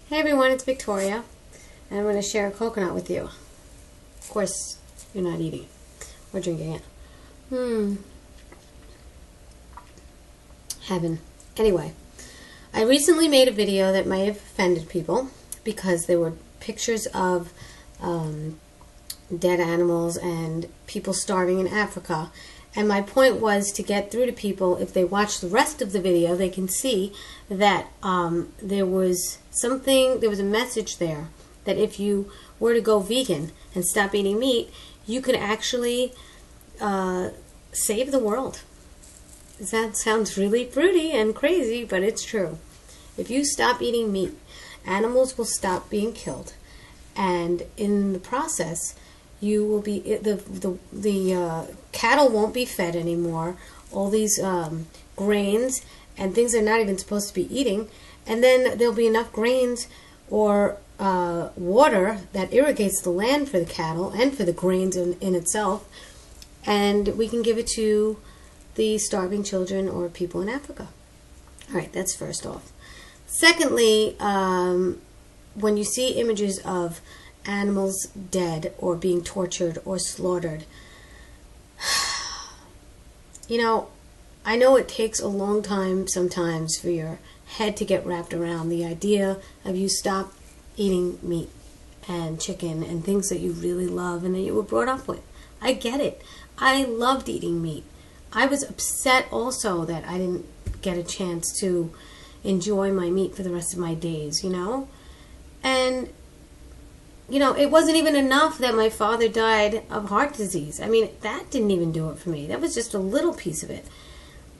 Hey everyone, it's Victoria, and I'm going to share a coconut with you. Of course, you're not eating it or drinking it. Heaven. Anyway, I recently made a video that may have offended people because there were pictures of dead animals and people starving in Africa. And my point was to get through to people, if they watch the rest of the video, they can see that there was a message there that if you were to go vegan and stop eating meat, you could actually save the world. That sounds really fruity and crazy, but it's true. If you stop eating meat, animals will stop being killed, and in the process, you will be the cattle won't be fed anymore. All these grains and things they're not even supposed to be eating, and then there'll be enough grains or water that irrigates the land for the cattle and for the grains in itself, and we can give it to the starving children or people in Africa. All right, that's first off. Secondly, when you see images of animals dead or being tortured or slaughtered, I know it takes a long time sometimes for your head to get wrapped around the idea of you stop eating meat and chicken and things that you really love and that you were brought up with. I get it. I loved eating meat. I was upset also that I didn't get a chance to enjoy my meat for the rest of my days, And it wasn't even enough that my father died of heart disease. I mean, that didn't even do it for me. That was just a little piece of it.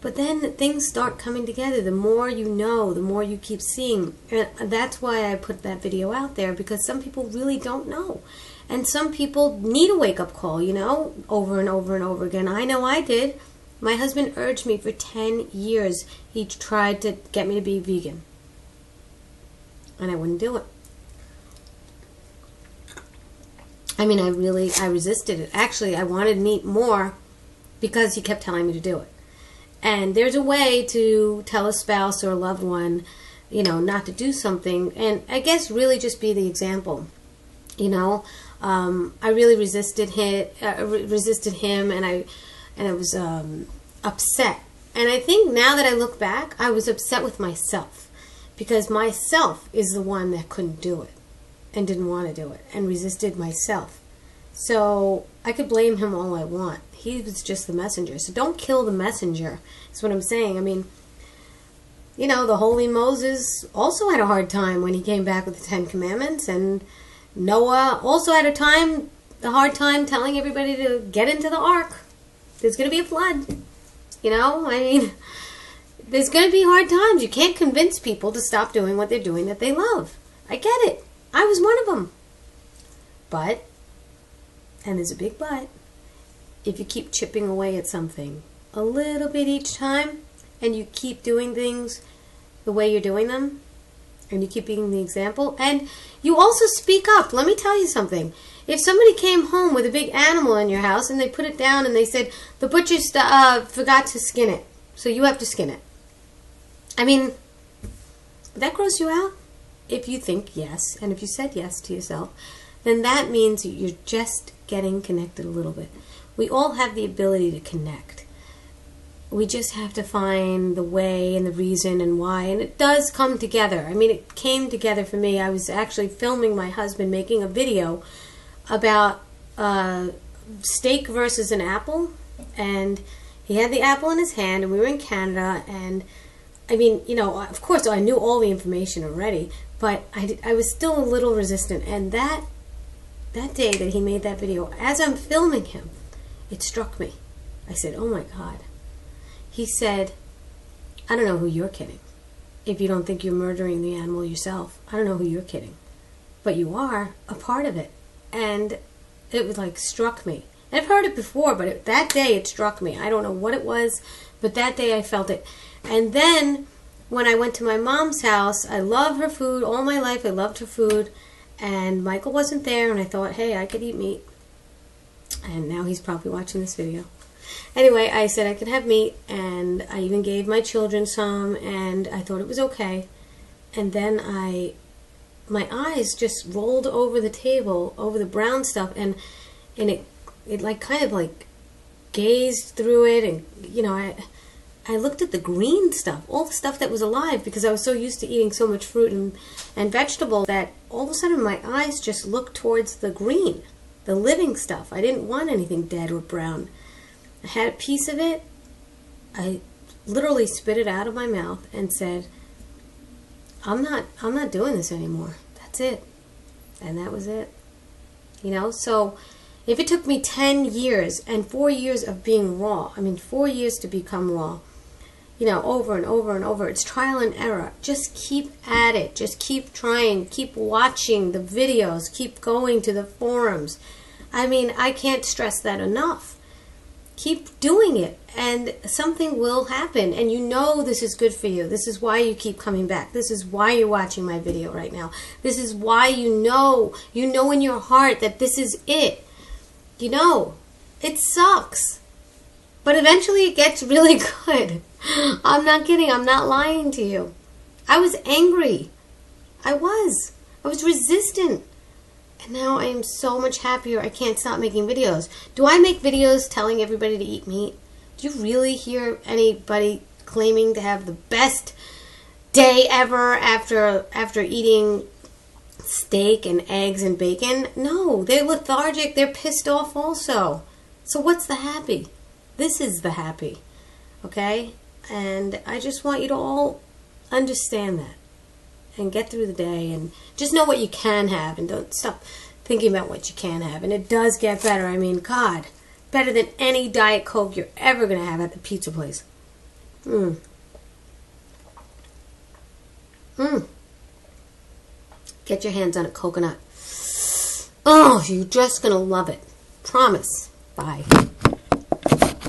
But then things start coming together. The more you know, the more you keep seeing. And that's why I put that video out there, because some people really don't know. And some people need a wake-up call, over and over and over again. I know I did. My husband urged me for 10 years. He tried to get me to be vegan. And I wouldn't do it. I mean, I resisted it. Actually, I wanted meat more because he kept telling me to do it. And there's a way to tell a spouse or a loved one, not to do something. And I guess really just be the example. I really resisted him, and I was upset. And I think now that I look back, I was upset with myself, because myself is the one that couldn't do it and didn't want to do it and resisted myself. So I could blame him all I want. He was just the messenger. So don't kill the messenger. That's what I'm saying. I mean, the holy Moses also had a hard time when he came back with the 10 Commandments, and Noah also had a hard time telling everybody to get into the ark. There's going to be a flood. I mean, there's going to be hard times. You can't convince people to stop doing what they're doing that they love. I get it. I was one of them. But, and there's a big but, if you keep chipping away at something a little bit each time, and you keep doing things the way you're doing them, and you keep being the example, and you also speak up. Let me tell you something. If somebody came home with a big animal in your house and they put it down and they said, the butcher forgot to skin it, so you have to skin it. I mean, would that gross you out? If you think yes, and if you said yes to yourself, then that means you're just getting connected a little bit. We all have the ability to connect. We just have to find the way and the reason and why, and it does come together. I mean, it came together for me. I was actually filming my husband making a video about steak versus an apple, and he had the apple in his hand, and we were in Canada, and I mean, of course I knew all the information already, but I was still a little resistant. And that day that he made that video, as I'm filming him, it struck me. I said, oh my God. He said, I don't know who you're kidding. If you don't think you're murdering the animal yourself, I don't know who you're kidding. But you are a part of it. And it was like struck me. I've heard it before, but that day it struck me. I don't know what it was, but that day I felt it. And then when I went to my mom's house, I love her food. All my life I loved her food. And Michael wasn't there, and I thought, hey, I could eat meat. And now he's probably watching this video. Anyway, I said I could have meat, and I even gave my children some, and I thought it was okay. And then I my eyes just rolled over the table, over the brown stuff, and it like kind of like gazed through it, and you know, I looked at the green stuff, all the stuff that was alive, because I was so used to eating so much fruit and vegetable that all of a sudden my eyes just looked towards the green, the living stuff. I didn't want anything dead or brown. I had a piece of it. I literally spit it out of my mouth and said, I'm not doing this anymore. That's it. And that was it. You know, so if it took me 10 years and 4 years of being raw, I mean 4 years to become raw, you know, over and over and over, it's trial and error. Just keep at it. Just keep trying. Keep watching the videos. Keep going to the forums. I mean, I can't stress that enough. Keep doing it, and something will happen, and you know this is good for you. This is why you keep coming back. This is why you're watching my video right now. This is why you know in your heart that this is it. You know, it sucks, but eventually it gets really good. I'm not kidding. I'm not lying to you. I was angry. I was resistant. And now I am so much happier. I can't stop making videos. Do I make videos telling everybody to eat meat? Do you really hear anybody claiming to have the best day ever after eating steak and eggs and bacon? No, they're lethargic. They're pissed off also. So what's the happy? This is the happy. Okay? And I just want you to all understand that and get through the day and just know what you can have and don't stop thinking about what you can have. And it does get better. I mean, God, better than any Diet Coke you're ever going to have at the pizza place. Get your hands on a coconut. Oh, you're just going to love it. Promise. Bye.